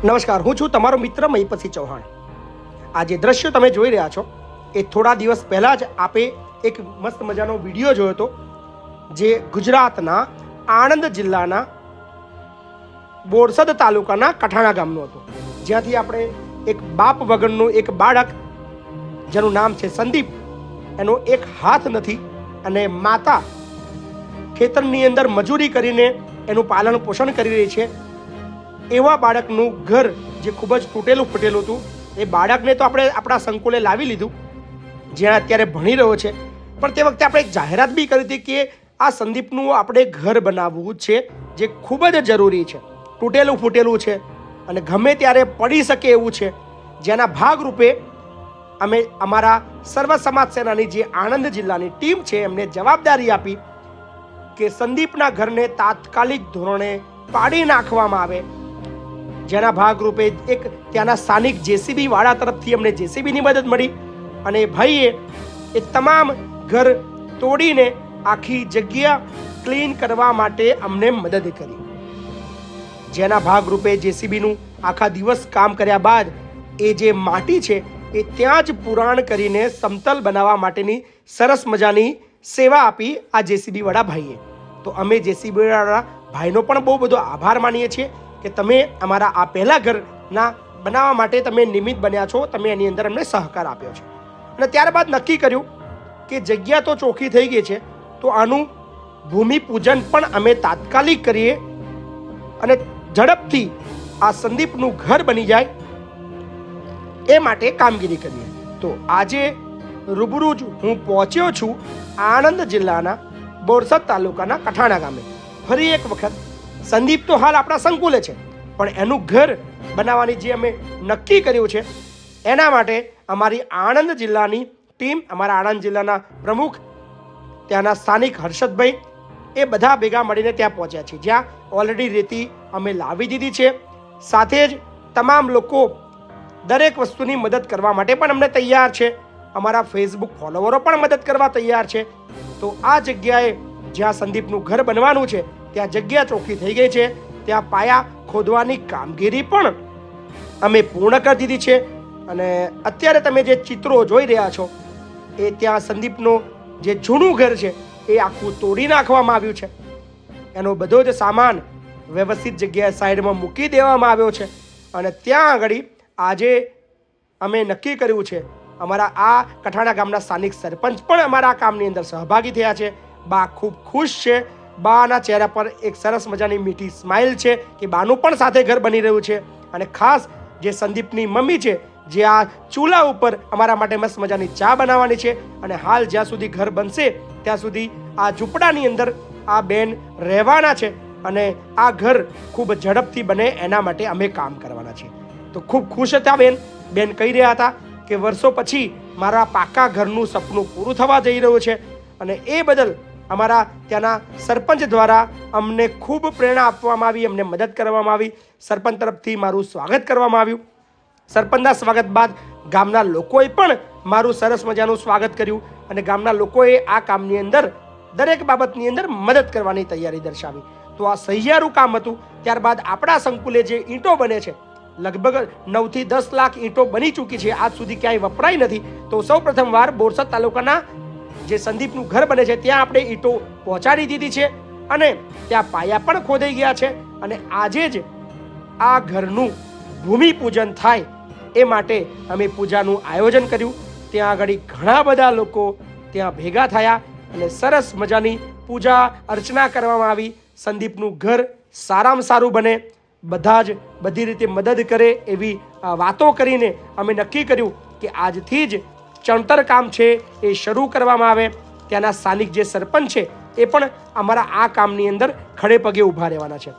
નમસ્કાર, હું છું તમારો મિત્ર મહીપતસિંહ ચૌહાણ। આ જે દ્રશ્યો તમે જોઈ રહ્યા છો એ થોડા દિવસ પહેલાં જ આપે એક મસ્ત મજાનો વિડીયો જોયો હતો, જે ગુજરાતના આણંદ જિલ્લાના બોરસદ તાલુકાના કઠાણા ગામનો હતો, જ્યાંથી આપણે એક બાપ વગરનું એક બાળક જેનું નામ છે સંદીપ, એનો એક હાથ નથી અને માતા ખેતરની અંદર મજૂરી કરીને એનું પાલન પોષણ કરી રહી છે। એવા બાળકનું ઘર જે ખૂબ જ તૂટેલું ફૂટેલું હતું, એ બાળકને તો આપણે આપણા સંકુલે લાવી લીધું, જ્યાં અત્યારે ભણી રહ્યો છે। પણ તે વખતે આપણે એક જાહેરાત બી કરી હતી કે આ સંદીપનું આપણે ઘર બનાવવું છે, જે ખૂબ જ જરૂરી છે, તૂટેલું ફૂટેલું છે અને ગમે ત્યારે પડી શકે એવું છે, જેના ભાગરૂપે અમે અમારા સર્વ સમાજ સેનાની જે આણંદ જિલ્લાની ટીમ છે એમને જવાબદારી આપી કે સંદીપના ઘરને તાત્કાલિક ધોરણે પાડી નાખવામાં આવે, જેના ભાગરૂપે એક ત્યાંના સ્થાનિક જેસીબી વાળા તરફથી અમને જેસીબીની મદદ મળી અને ભાઈએ એ તમામ ઘર તોડીને આખી જગ્યા ક્લીન કરવા માટે અમને મદદ કરી, જેના ભાગરૂપે જેસીબીનું આખા દિવસ કામ કર્યા બાદ એ જે માટી છે એ ત્યાં જ પુરાણ કરીને સમતલ બનાવવા માટેની સરસ મજાની સેવા આપી આ જેસીબી વાળા ભાઈએ। તો અમે જેસીબી વાળા ભાઈનો પણ બહુ બધો આભાર માનીએ છીએ કે તમે અમારા આ પહેલા ઘરના બનાવવા માટે તમે નિમિત્ત બન્યા છો, તમે એની અંદર અમને સહકાર આપ્યો છે। અને ત્યારબાદ નક્કી કર્યું કે જગ્યા તો ચોખ્ખી થઈ ગઈ છે, તો આનું ભૂમિપૂજન પણ અમે તાત્કાલિક કરીએ અને ઝડપથી આ સંદીપનું ઘર બની જાય એ માટે કામગીરી કરીએ। તો આજે રૂબરૂ જ હું પહોંચ્યો છું આણંદ જિલ્લાના બોરસદ તાલુકાના કઠાણા ગામે। ફરી એક વખત સંદીપ તો હાલ આપણા સંકુલે છે, પણ એનું ઘર બનાવવાની જે અમે નક્કી કર્યું છે એના માટે અમારી આણંદ જિલ્લાની ટીમ, અમારા આણંદ જિલ્લાના પ્રમુખ, ત્યાંના સ્થાનિક હર્ષદભાઈ, એ બધા ભેગા મળીને ત્યાં પહોંચ્યા છે, જ્યાં ઓલરેડી રેતી અમે લાવી દીધી છે। સાથે જ તમામ લોકો દરેક વસ્તુની મદદ કરવા માટે પણ અમને તૈયાર છે, અમારા ફેસબુક ફોલોવરો પણ મદદ કરવા તૈયાર છે। તો આ જગ્યાએ જ્યાં સંદીપનું ઘર બનવાનું છે ત્યાં જગ્યા ચોખ્ખી થઈ ગઈ છે, ત્યાં પાયા ખોદવાની કામગીરી પણ અમે પૂર્ણ કરી દીધી છે અને અત્યારે તમે જે ચિત્રો જોઈ રહ્યા છો એ ત્યાં સંદીપનું જે જૂનું ઘર છે એ આખું તોડી નાખવામાં આવ્યું છે, એનો બધો જ સામાન વ્યવસ્થિત જગ્યાએ સાઈડમાં મૂકી દેવામાં આવ્યો છે અને ત્યાં આગળ આજે અમે નક્કી કર્યું છે, અમારા આ કઠાણા ગામના સ્થાનિક સરપંચ પણ અમારા આ કામની અંદર સહભાગી થયા છે। બા ખૂબ ખુશ છે, બાના ચહેરા પર એક સરસ મજાની મીઠી સ્માઇલ છે કે બાનું પણ સાથે ઘર બની રહ્યું છે। અને ખાસ જે સંદીપની મમ્મી છે, જે આ ચૂલા ઉપર અમારા માટે મસ્ત મજાની ચા બનાવવાની છે અને હાલ જ્યાં સુધી ઘર બનશે ત્યાં સુધી આ ઝૂંપડાની અંદર આ બેન રહેવાના છે અને આ ઘર ખૂબ ઝડપથી બને એના માટે અમે કામ કરવાના છીએ। તો ખૂબ ખુશ હતા બેન કહી રહ્યા હતા કે વર્ષો પછી મારા પાકા ઘરનું સપનું પૂરું થવા જઈ રહ્યું છે અને એ બદલ અમારા ત્યાંના સરપંચ દ્વારા અમને ખૂબ પ્રેરણા આપવામાં આવી, અમને મદદ કરવામાં આવી, સરપંચ તરફથી મારું સ્વાગત કરવામાં આવ્યું। સરપંચના સ્વાગત બાદ ગામના લોકોએ પણ મારું સરસ મજાનું સ્વાગત કર્યું અને ગામના લોકોએ આ કામની અંદર દરેક બાબતની અંદર મદદ કરવાની તૈયારી દર્શાવી। તો આ સહિયારું કામ હતું। ત્યારબાદ આપણા સંકુલે જે ઈંટો બને છે, લગભગ 9 થી 10 લાખ ઈંટો બની ચૂકી છે, આજ સુધી ક્યાંય વપરાઈ નથી। તો સૌ પ્રથમવાર બોરસદ તાલુકાના જે સંદીપનું ઘર બને છે ત્યાં આપણે ઈંટો પહોંચાડી દીધી છે અને ત્યાં પાયા પણ ખોદાઈ ગયા છે અને આજે જ આ ઘરનું ભૂમિપૂજન થાય એ માટે અમે પૂજાનું આયોજન કર્યું। ત્યાં આગળ ઘણા બધા લોકો ત્યાં ભેગા થયા અને સરસ મજાની પૂજા અર્ચના કરવામાં આવી। સંદીપનું ઘર સારામાં સારું બને, બધા જ બધી રીતે મદદ કરે એવી વાતો કરીને અમે નક્કી કર્યું કે આજથી જ ચણતર કામ છે એ શરૂ કરવામાં આવે। ત્યાંના સ્થાનિક જે સરપંચ છે એ પણ અમારા આ કામની અંદર ખડે પગે ઊભા રહેવાના છે।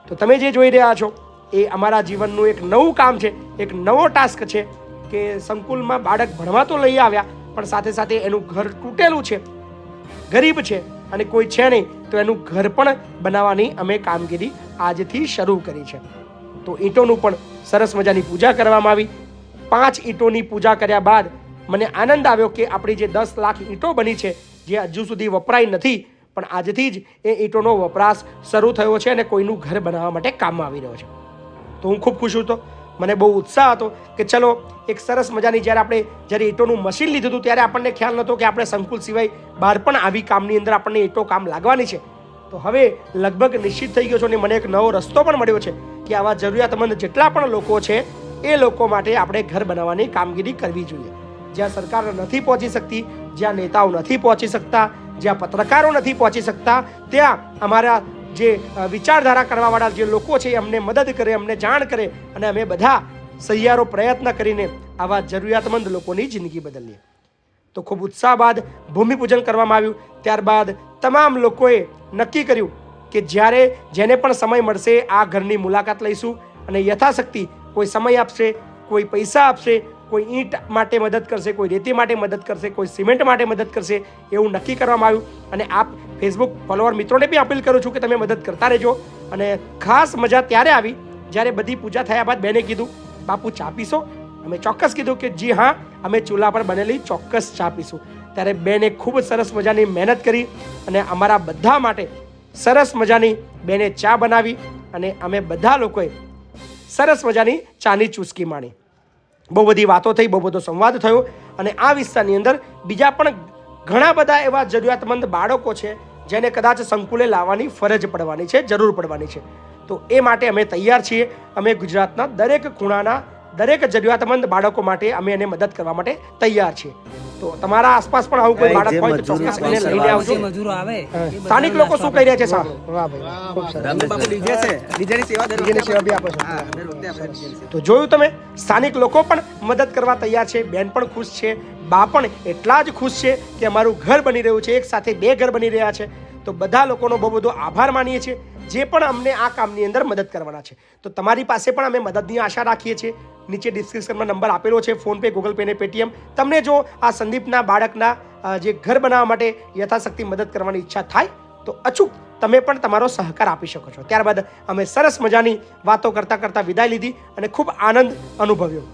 તો તમે જે જોઈ રહ્યા છો એ અમારા જીવનનું એક નવું કામ છે, એક નવો ટાસ્ક છે કે સંકુલમાં બાળક ભણવા તો લઈ આવ્યા, પણ સાથે સાથે એનું ઘર તૂટેલું છે, ગરીબ છે અને કોઈ છે નહીં, તો એનું ઘર પણ બનાવવાની અમે કામગીરી આજથી શરૂ કરી છે। તો ઈંટોનું પણ સરસ મજાની પૂજા કરવામાં આવી। 5 ઈંટોની પૂજા કર્યા બાદ મને આનંદ આવ્યો કે આપણી જે 10 લાખ ઈંટો બની છે, જે હજુ સુધી વપરાઈ નથી, પણ આજથી જ એ ઈંટોનો વપરાશ શરૂ થયો છે અને કોઈનું ઘર બનાવવા માટે કામમાં આવી રહ્યો છે। તો હું ખૂબ ખુશ હતો. મને બહુ ઉત્સાહ હતો કે ચલો એક સરસ મજાની જ્યારે ઈંટોનું મશીન લીધું હતું ત્યારે આપણને ખ્યાલ નહોતો કે આપણે સંકુલ સિવાય બહાર પણ આવી કામની અંદર આપણને ઈંટો કામ લાગવાની છે. તો હવે લગભગ નિશ્ચિત થઈ ગયો છું અને મને એક નવો રસ્તો પણ મળ્યો છે કે આવા જરૂરિયાતમંદ જેટલા પણ લોકો છે એ લોકો માટે આપણે ઘર બનાવવાની કામગીરી કરવી જોઈએ. જ્યાં સરકાર નથી પહોંચી શકતી, જ્યાં નેતાઓ નથી પહોંચી શકતા, જ્યાં પત્રકારો નથી પહોંચી શકતા, ત્યાં અમારા જે વિચારધારા કરવાવાળા જે લોકો છે અમને મદદ કરે, અમને જાણ કરે અને અમે બધા સહિયારો પ્રયત્ન કરીને આવા જરૂરિયાતમંદ લોકોની જિંદગી બદલીએ. તો ખૂબ ઉત્સાહ બાદ ભૂમિપૂજન કરવામાં આવ્યું. ત્યારબાદ તમામ લોકોએ નક્કી કર્યું કે જેને પણ સમય મળશે આ ઘરની મુલાકાત લઈશું અને યથાશક્તિ કોઈ સમય આપશે, કોઈ પૈસા આપશે, કોઈ ઈંટ માટે મદદ કરશે, કોઈ રેતી માટે મદદ કરશે, કોઈ સિમેન્ટ માટે મદદ કરશે, એવું નક્કી કરવામાં આવ્યું. અને આપ ફેસબુક ફોલોવર મિત્રોને બી અપીલ કરું છું કે તમે મદદ કરતા રહેજો. અને ખાસ મજા ત્યારે આવી જ્યારે બધી પૂજા થયા બાદ બેને કીધું, બાપુ ચા પીશો? અમે ચોક્કસ કીધું કે જી હા, અમે ચૂલા પર બનેલી ચોક્કસ ચા પીશું. ત્યારે બેને ખૂબ સરસ મજાની મહેનત કરી અને અમારા બધા માટે સરસ મજાની બેને ચા બનાવી અને અમે બધા લોકોએ સરસ મજાની ચાની ચૂસકી માણી. બહુ બધી વાતો થઈ, બહુ બધો સંવાદ થયો અને આ વિસ્તારની અંદર બીજા પણ ઘણા બધા એવા જરૂરિયાતમંદ બાળકો છે જેને કદાચ સંકુલે લાવવાની ફરજ પડવાની છે, જરૂર પડવાની છે. તો એ માટે અમે તૈયાર છીએ. અમે ગુજરાતના દરેક ખૂણાના દરેક જરૂરિયાતમંદ બાળકો માટે અમે એને મદદ કરવા માટે તૈયાર છીએ. તો તમારા આસપાસ પણ આવું કોઈ બાળક હોય તો ચોક્કસ એને લઈને આવજો. સ્થાનિક લોકો શું કહી રહ્યા છે સાહેબ? વાહ ભાઈ, ખૂબ સરસ. ડીજેની સેવા બી આપો છો. તો જોયું તમે, સ્થાનિક લોકો પણ મદદ કરવા તૈયાર છે. બેન પણ ખુશ છે, બા પણ એટલા જ ખુશ છે કે અમારું ઘર બની રહ્યું છે, એક સાથે 2 ઘર બની રહ્યા છે. તો બધા લોકોનો બહુ બધો આભાર માનીએ છીએ જે પણ અમને આ કામની અંદર મદદ કરવાના છે. તો તમારી પાસે પણ અમે મદદની આશા રાખીએ છીએ. નીચે ડિસ્ક્રિપ્શનમાં નંબર આપેલો છે, ફોનપે, ગૂગલ પે ને પેટીએમ. તમને જો આ સંદીપના બાળકના જે ઘર બનાવવા માટે યથાશક્તિ મદદ કરવાની ઈચ્છા થાય તો અચૂક તમે પણ તમારો સહકાર આપી શકો છો. ત્યારબાદ અમે સરસ મજાની વાતો કરતાં કરતાં વિદાય લીધી અને ખૂબ આનંદ અનુભવ્યો.